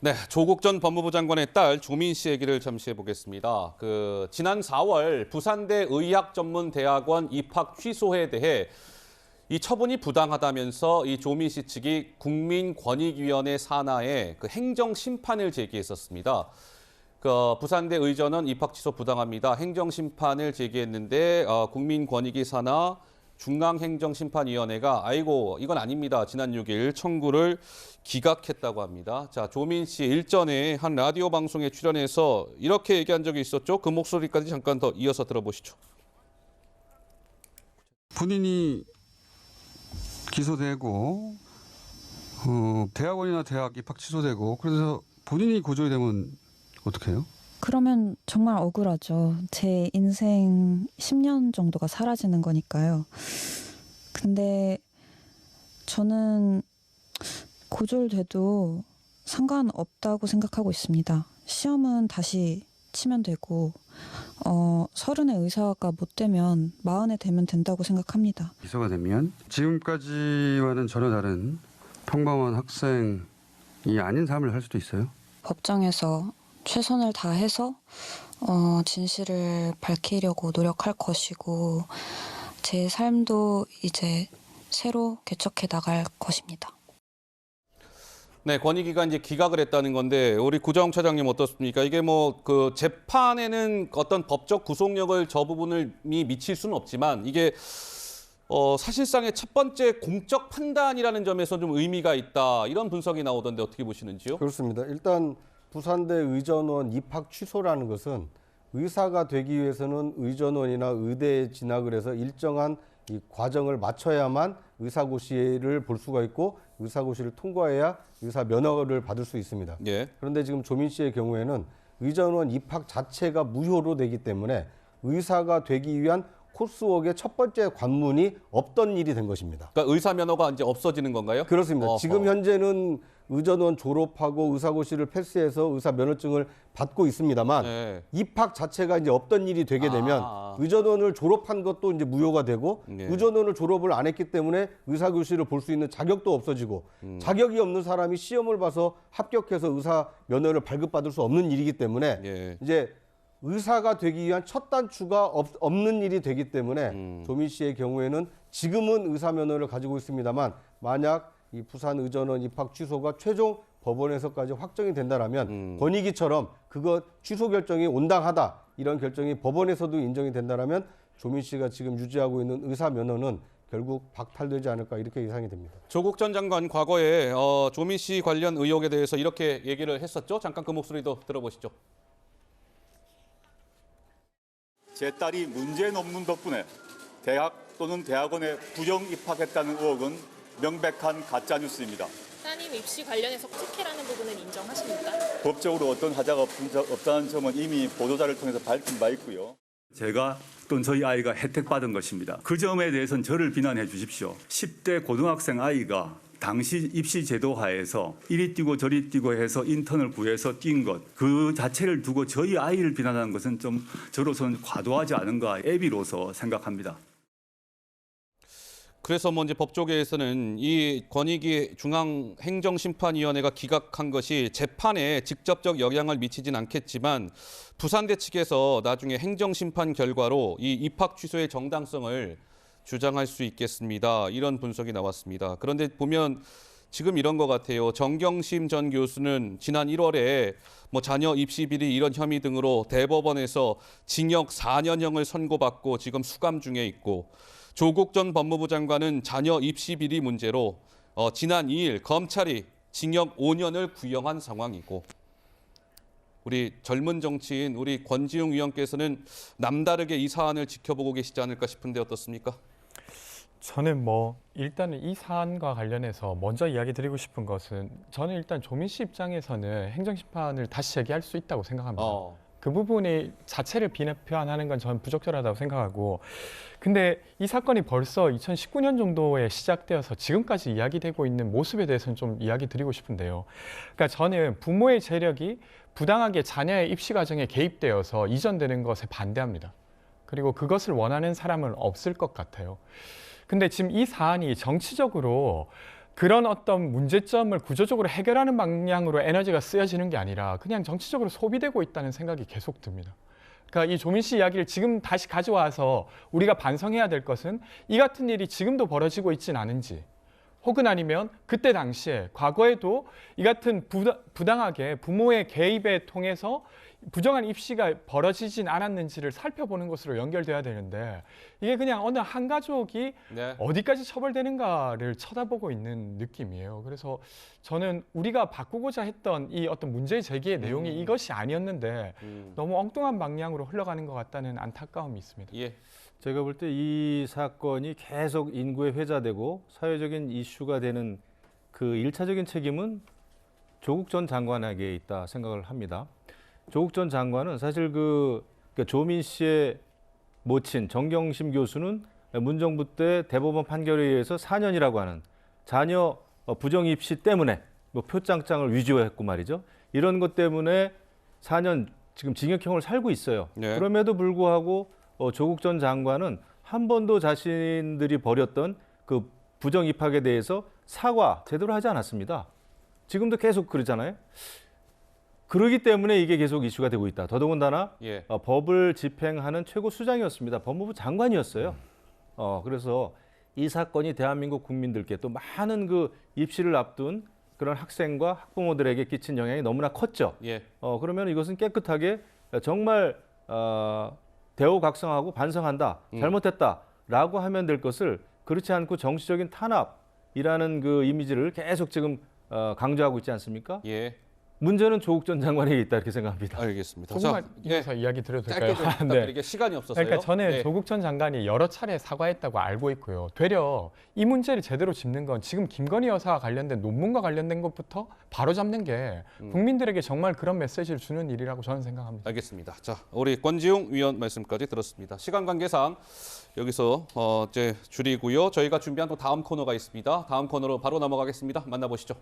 네, 조국 전 법무부 장관의 딸 조민 씨 얘기를 잠시 해보겠습니다. 지난 4월 부산대 의학전문대학원 입학 취소에 대해 이 처분이 부당하다면서 이 조민 씨 측이 국민권익위원회 산하에 행정 심판을 제기했었습니다. 부산대 의전원 입학 취소 부당합니다. 행정 심판을 제기했는데 국민권익위 산하 중앙행정심판위원회가 아이고 이건 아닙니다. 지난 6일 청구를 기각했다고 합니다. 자, 조민 씨 일전에 한 라디오 방송에 출연해서 이렇게 얘기한 적이 있었죠. 그 목소리까지 잠깐 더 이어서 들어보시죠. 본인이 기소되고 대학원이나 대학 입학 취소되고 그래서 본인이 고졸이 되면 어떻게 해요? 그러면 정말 억울하죠. 제 인생 10년 정도가 사라지는 거니까요. 근데 저는 고졸돼도 상관없다고 생각하고 있습니다. 시험은 다시 치면 되고 30에 의사가 못 되면 40에 되면 된다고 생각합니다. 기소가 되면 지금까지와는 전혀 다른 평범한 학생이 아닌 삶을 살 수도 있어요? 법정에서 최선을 다해서 진실을 밝히려고 노력할 것이고 제 삶도 이제 새로 개척해 나갈 것입니다. 네, 권익위가 이제 기각을 했다는 건데 우리 구자홍 차장님 어떻습니까? 이게 재판에는 어떤 법적 구속력을 저 부분을 미칠 수는 없지만 이게 사실상의 첫 번째 공적 판단이라는 점에서 좀 의미가 있다 이런 분석이 나오던데 어떻게 보시는지요? 그렇습니다. 일단 부산대 의전원 입학 취소라는 것은 의사가 되기 위해서는 의전원이나 의대에 진학을 해서 일정한 이 과정을 마쳐야만 의사고시를 볼 수가 있고 의사고시를 통과해야 의사 면허를 받을 수 있습니다. 예. 그런데 지금 조민 씨의 경우에는 의전원 입학 자체가 무효로 되기 때문에 의사가 되기 위한 코스웍의 첫 번째 관문이 없던 일이 된 것입니다. 그러니까 의사 면허가 이제 없어지는 건가요? 그렇습니다. 어허. 지금 현재는 의전원 졸업하고 의사고시를 패스해서 의사 면허증을 받고 있습니다만 네. 입학 자체가 이제 없던 일이 되게 되면 의전원을 졸업한 것도 이제 무효가 되고 네. 의전원을 졸업을 안 했기 때문에 의사고시를 볼 수 있는 자격도 없어지고 자격이 없는 사람이 시험을 봐서 합격해서 의사 면허를 발급받을 수 없는 일이기 때문에 예. 이제 의사가 되기 위한 첫 단추가 없는 일이 되기 때문에 조민 씨의 경우에는 지금은 의사 면허를 가지고 있습니다만 만약 이 부산 의전원 입학 취소가 최종 법원에서까지 확정이 된다라면 권익위처럼 그것 취소 결정이 온당하다 이런 결정이 법원에서도 인정이 된다라면 조민 씨가 지금 유지하고 있는 의사 면허는 결국 박탈되지 않을까 이렇게 예상이 됩니다. 조국 전 장관 과거에 조민 씨 관련 의혹에 대해서 이렇게 얘기를 했었죠. 잠깐 그 목소리도 들어보시죠. 제 딸이 문제 논문 덕분에 대학 또는 대학원에 부정 입학했다는 의혹은 명백한 가짜 뉴스입니다. 따님 입시 관련해서 특혜라는 부분은 인정하십니까? 법적으로 어떤 하자가 없다는 점은 이미 보도자를 통해서 밝힌 바 있고요. 제가 또는 저희 아이가 혜택받은 것입니다. 그 점에 대해서는 저를 비난해 주십시오. 10대 고등학생 아이가 당시 입시 제도 하에서 이리 뛰고 저리 뛰고 해서 인턴을 구해서 뛴 것, 그 자체를 두고 저희 아이를 비난하는 것은 좀 저로서는 과도하지 않은가 애비로서 생각합니다. 그래서 이제 법조계에서는 이 권익위 중앙행정심판위원회가 기각한 것이 재판에 직접적 영향을 미치진 않겠지만 부산대 측에서 나중에 행정심판 결과로 이 입학 취소의 정당성을 주장할 수 있겠습니다. 이런 분석이 나왔습니다. 그런데 보면 지금 이런 것 같아요. 정경심 전 교수는 지난 1월에 자녀 입시 비리 이런 혐의 등으로 대법원에서 징역 4년형을 선고받고 지금 수감 중에 있고 조국 전 법무부 장관은 자녀 입시 비리 문제로 지난 2일 검찰이 징역 5년을 구형한 상황이고 우리 젊은 정치인 우리 권지웅 위원께서는 남다르게 이 사안을 지켜보고 계시지 않을까 싶은데 어떻습니까? 저는 일단은 이 사안과 관련해서 먼저 이야기 드리고 싶은 것은 저는 일단 조민 씨 입장에서는 행정심판을 다시 제기할 수 있다고 생각합니다. 그 부분이 자체를 비난하는 건 저는 부적절하다고 생각하고 근데 이 사건이 벌써 2019년 정도에 시작되어서 지금까지 이야기되고 있는 모습에 대해서는 좀 이야기 드리고 싶은데요. 그러니까 저는 부모의 재력이 부당하게 자녀의 입시 과정에 개입되어서 이전되는 것에 반대합니다. 그리고 그것을 원하는 사람은 없을 것 같아요. 근데 지금 이 사안이 정치적으로 그런 어떤 문제점을 구조적으로 해결하는 방향으로 에너지가 쓰여지는 게 아니라 그냥 정치적으로 소비되고 있다는 생각이 계속 듭니다. 그러니까 이 조민 씨 이야기를 지금 다시 가져와서 우리가 반성해야 될 것은 이 같은 일이 지금도 벌어지고 있진 않은지, 혹은 아니면 그때 당시에 과거에도 이 같은 부당하게 부모의 개입에 통해서 부정한 입시가 벌어지진 않았는지를 살펴보는 것으로 연결돼야 되는데, 이게 그냥 어느 한 가족이 네. 어디까지 처벌되는가를 쳐다보고 있는 느낌이에요. 그래서 저는 우리가 바꾸고자 했던 이 어떤 문제 제기의 내용이 이것이 아니었는데 너무 엉뚱한 방향으로 흘러가는 것 같다는 안타까움이 있습니다. 예. 제가 볼 때 이 사건이 계속 인구에 회자되고 사회적인 이슈가 되는 그 1차적인 책임은 조국 전 장관에게 있다 생각을 합니다. 조국 전 장관은 사실 그러니까 조민 씨의 모친 정경심 교수는 문정부 때 대법원 판결에 의해서 4년이라고 하는 자녀 부정 입시 때문에 뭐 표창장을 위조했고 말이죠. 이런 것 때문에 4년 지금 징역형을 살고 있어요. 네. 그럼에도 불구하고 조국 전 장관은 한 번도 자신들이 벌였던 그 부정 입학에 대해서 사과 제대로 하지 않았습니다. 지금도 계속 그러잖아요. 그러기 때문에 이게 계속 이슈가 되고 있다. 더더군다나 예. 법을 집행하는 최고 수장이었습니다. 법무부 장관이었어요. 그래서 이 사건이 대한민국 국민들께 또 많은 그 입시를 앞둔 그런 학생과 학부모들에게 끼친 영향이 너무나 컸죠. 예. 그러면 이것은 깨끗하게 정말 대우각성하고 반성한다. 잘못했다라고 하면 될 것을 그렇지 않고 정치적인 탄압이라는 그 이미지를 계속 지금 강조하고 있지 않습니까? 예. 문제는 조국 전 장관에게 있다 이렇게 생각합니다. 알겠습니다. 조금만 자, 이어서 이야기 드려도 될까요? 짧게 좀 부탁드리게 시간이 없어서요. 그러니까 저는 네. 조국 전 장관이 여러 차례 사과했다고 알고 있고요. 되려 이 문제를 제대로 짚는 건 지금 김건희 여사와 관련된 논문과 관련된 것부터 바로 잡는 게 국민들에게 정말 그런 메시지를 주는 일이라고 저는 생각합니다. 알겠습니다. 자, 우리 권지웅 위원 말씀까지 들었습니다. 시간 관계상 여기서 이제 줄이고요. 저희가 준비한 또 다음 코너가 있습니다. 다음 코너로 바로 넘어가겠습니다. 만나보시죠.